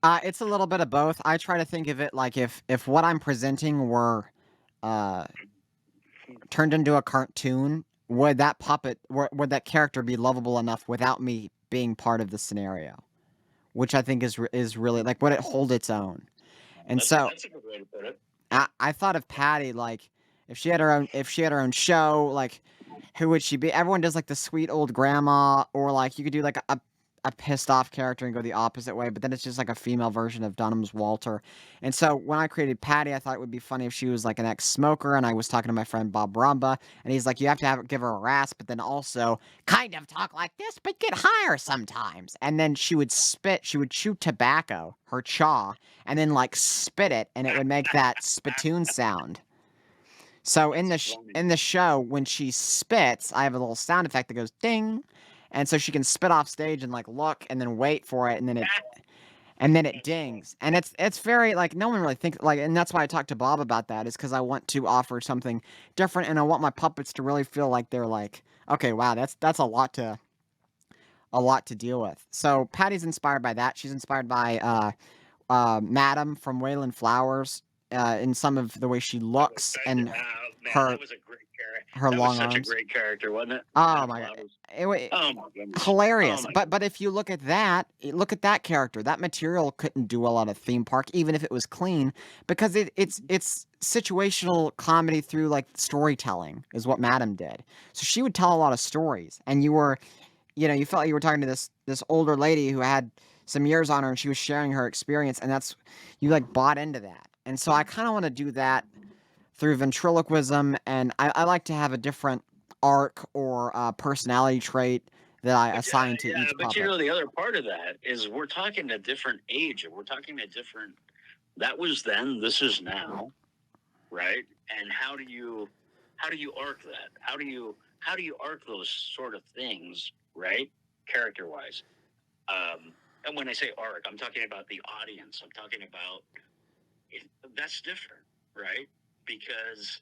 It's a little bit of both. I try to think of it like if what I'm presenting were uh turned into a cartoon, would that would that character be lovable enough without me being part of the scenario? Which I think is really like, would it hold its own? And so That's a good way to put it. I thought of Patty, like if she had her own show, like who would she be? Everyone does like the sweet old grandma, or like you could do like a pissed off character and go the opposite way, but then it's just like a female version of Dunham's Walter. And so when I created Patty, I thought it would be funny if she was like an ex-smoker, and I was talking to my friend Bob Rumba, and he's like, you have to give her a rasp, but then also kind of talk like this, but get higher sometimes. And then she would chew tobacco, her chaw, and then like spit it, and it would make that spittoon sound. So That's in funny. the show, when she spits, I have a little sound effect that goes ding, and so she can spit off stage and like look and then wait for it, and then it That's dings, funny. and it's very like no one really thinks like, and that's why I talked to Bob about that, is because I want to offer something different, and I want my puppets to really feel like they're like, okay, wow, that's a lot to deal with. So Patty's inspired by that. She's inspired by Madam from Wayland Flowers, in some of the way she I was looks such and a man. her That was a great character. her That was long such a arms. great character, wasn't it? Oh Madam my god, Flowers. it, Oh my goodness. Oh hilarious. my But goodness. if you look at that character. That material couldn't do a lot of theme park, even if it was clean, because it's situational comedy through like storytelling is what Madam did. So she would tell a lot of stories, and you felt like you were talking to this older lady who had some years on her, and she was sharing her experience, and that's you like bought into that. And so I kind of want to do that through ventriloquism, and I like to have a different arc or personality trait that I But assign to yeah, each but puppet. the other part of that is we're talking a different age. We're talking a different. That was then. This is now, right? And how do you arc that? How do you arc those sort of things, right? Character wise. And when I say arc, I'm talking about the audience. I'm talking about it, that's different, right? Because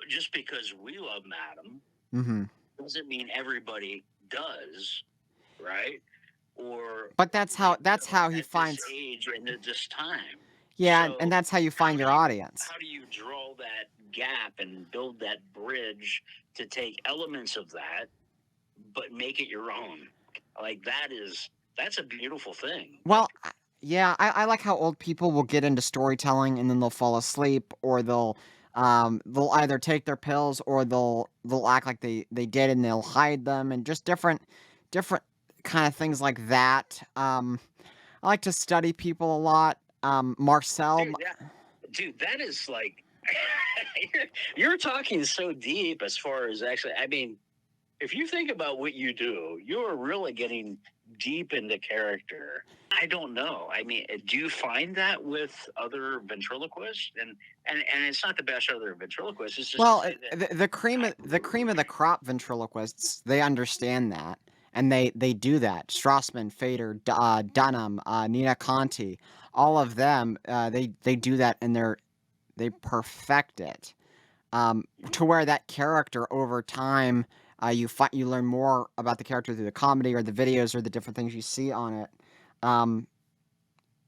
just because we love Madam Hmm. doesn't mean everybody does, right? Or But that's how he at this finds. age and at this time. Yeah, and So that's how you how find do your you audience. draw that gap and build that bridge to take elements of that but make it your own? Like that's a beautiful thing. Well, yeah, I like how old people will get into storytelling and then they'll fall asleep, or they'll either take their pills, or they'll act like they did, and they'll hide them, and just different kind of things like that. I like to study people a lot. Marcel, dude, that, that is like you're, you're talking so deep as far as actually. I mean, if you think about what you do, you're really getting deep into character. I don't know. I mean, do you find that with other ventriloquists? And it's not to bash other ventriloquists. It's just to well, say that the cream of the crop ventriloquists, they understand that, and they do that. Strassman, Fader, Dunham, Nina Conti, all of them, they do that, and they perfect it, to where that character over time, you learn more about the character through the comedy or the videos or the different things you see on it. Um,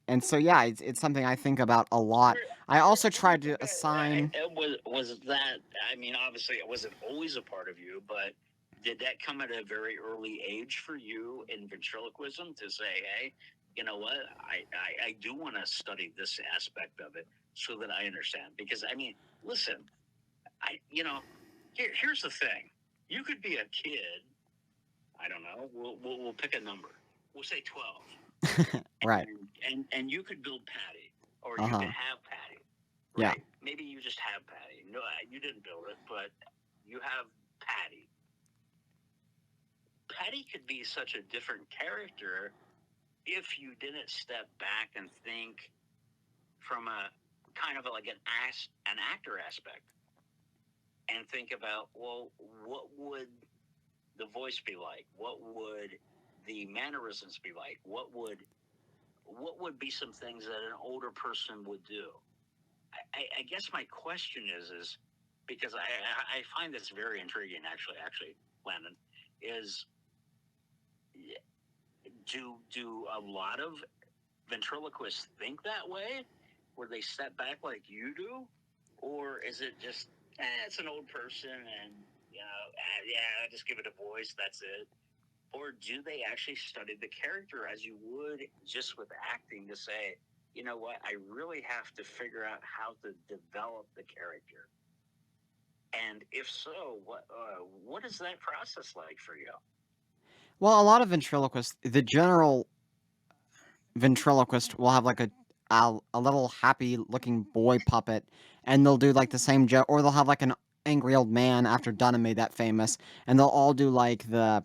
and so yeah, it's something I think about a lot. I also where tried did to assign. that was that? I mean, obviously, it wasn't always a part of you, but did that come at a very early age for you in ventriloquism to say, hey, you know what, I do want to study this aspect of it so that I understand? Because I mean, listen, here's the thing: you could be a kid. I don't know. We'll pick a number. We'll say 12, Right. and you could build Patty, or Uh you could huh. have Patty, Yeah. right? Maybe you just have Patty. No, you didn't build it, but you have Patty. Patty could be such a different character if you didn't step back and think from a kind of like an actor aspect, and think about, well, what would the voice be like? What would the mannerisms be like? What would be some things that an older person would do? I guess my question is because I find this very intriguing. Actually, Landon, is do a lot of ventriloquists think that way, where they step back like you do, or is it just it's an old person and yeah, just give it a voice, that's it? Or do they actually study the character as you would just with acting to say, you know what, I really have to figure out how to develop the character? And if so, what is that process like for you? Well, a lot of ventriloquists, the general ventriloquist will have like a little happy looking boy puppet, and they'll do like the same joke, or they'll have like an angry old man after Dunham made that famous, and they'll all do like the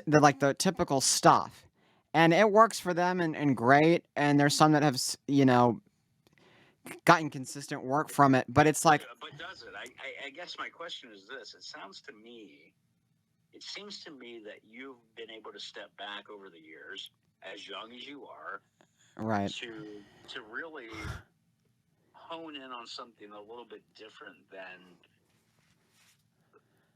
like the typical stuff, and it works for them and great. And there's some that have gotten consistent work from it, but it's like But does it? I guess my question is this: it seems to me that you've been able to step back over the years, as young as you are, right. to really hone in on something a little bit different than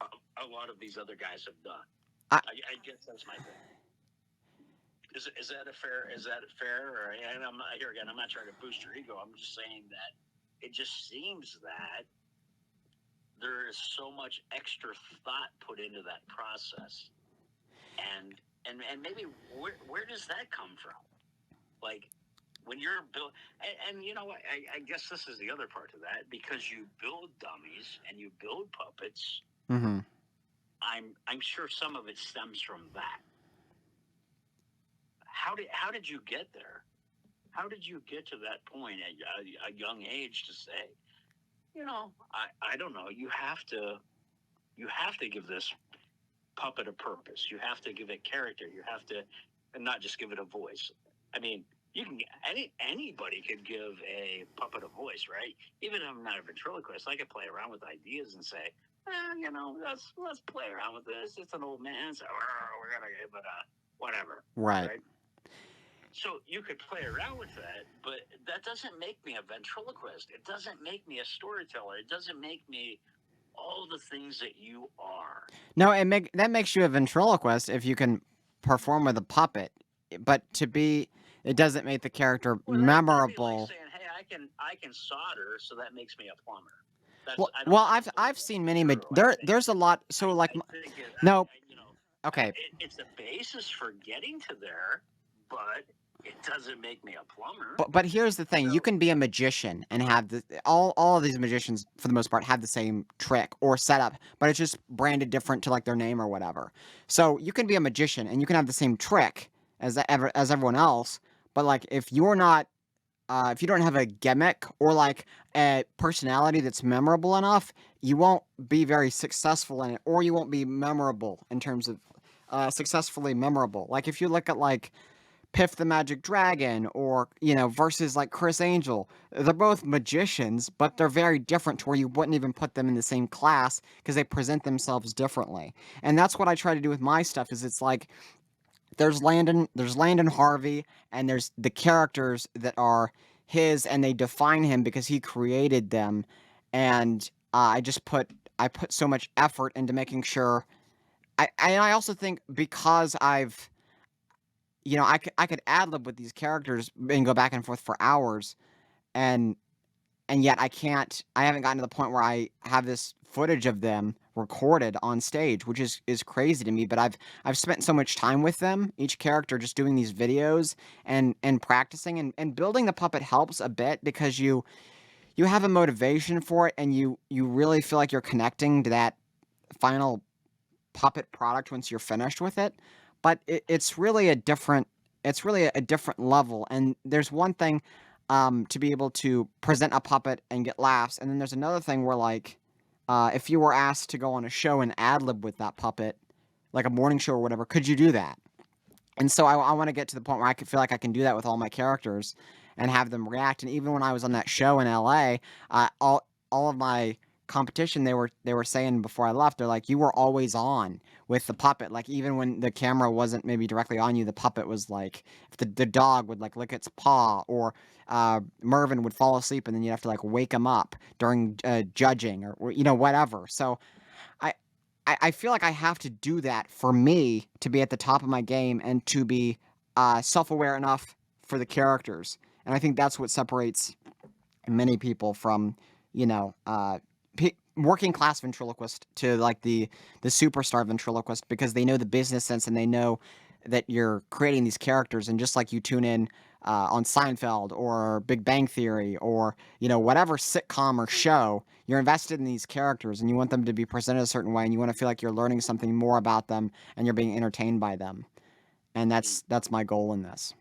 a lot of these other guys have done. I, I guess that's my thing. Is that a fair? Is that fair? Or, and I'm not, here again. I'm not trying to boost your ego. I'm just saying that it just seems that there is so much extra thought put into that process, and maybe where does that come from? Like when you're build, and you know what? I guess this is the other part of that, because you build dummies and you build puppets. mm-hmm. I'm sure some of it stems from that. How did you get there? How did you get to that point at a young age to say, I don't know, you have to give this puppet a purpose. You have to give it character. You have to, and not just give it a voice. I mean, you can anybody could give a puppet a voice, right? Even if I'm not a ventriloquist, I could play around with ideas and say, let's play around with this. It's an old man, so we're gonna give it a whatever, Right. right? So you could play around with that, but that doesn't make me a ventriloquist. It doesn't make me a storyteller. It doesn't make me all the things that you are. No, that makes you a ventriloquist if you can perform with a puppet. But it doesn't make the character Well, that'd be like memorable. saying, "Hey, I can solder, so that makes me a plumber." That's Well, I don't well, I don't believe I've that's seen many. true. There's a lot. So like, I think no, okay, it's a basis for getting to there, but it doesn't make me a plumber. but here's the thing: you So can be a magician and have all of these magicians for the most part have the same trick or setup, but it's just branded different to like their name or whatever. So you can be a magician and you can have the same trick as everyone else, but like if you don't have a gimmick or like a personality that's memorable enough, you won't be very successful in it, or you won't be memorable in terms of successfully memorable. Like if you look at like Piff the Magic Dragon or, versus like Chris Angel. They're both magicians, but they're very different to where you wouldn't even put them in the same class because they present themselves differently. And that's what I try to do with my stuff is it's like there's Landon Harvey, and there's the characters that are his and they define him because he created them. And I put so much effort into making sure I also think because I could ad lib with these characters and go back and forth for hours, and yet I haven't gotten to the point where I have this footage of them recorded on stage, which is crazy to me. But I've spent so much time with them, each character, just doing these videos and practicing, and building the puppet helps a bit because you have a motivation for it, and you really feel like you're connecting to that final puppet product once you're finished with it. But it's really a different level. And there's one thing to be able to present a puppet and get laughs, and then there's another thing where like if you were asked to go on a show and ad lib with that puppet, like a morning show or whatever, could you do that? And so I want to get to the point where I can feel like I can do that with all my characters and have them react. And even when I was on that show in LA, all of my competition they were saying before I left, they're like, you were always on with the puppet. Like even when the camera wasn't maybe directly on you, the puppet was like, if the dog would like lick its paw, or Mervin would fall asleep and then you'd have to like wake him up during judging, or whatever. So I, I feel like I have to do that for me to be at the top of my game and to be self aware enough for the characters. And I think that's what separates many people from, you know, working class ventriloquist to like the superstar ventriloquist, because they know the business sense and they know that you're creating these characters. And just like you tune in on Seinfeld or Big Bang Theory or, you know, whatever sitcom or show, you're invested in these characters and you want them to be presented a certain way, and you want to feel like you're learning something more about them and you're being entertained by them. And that's my goal in this.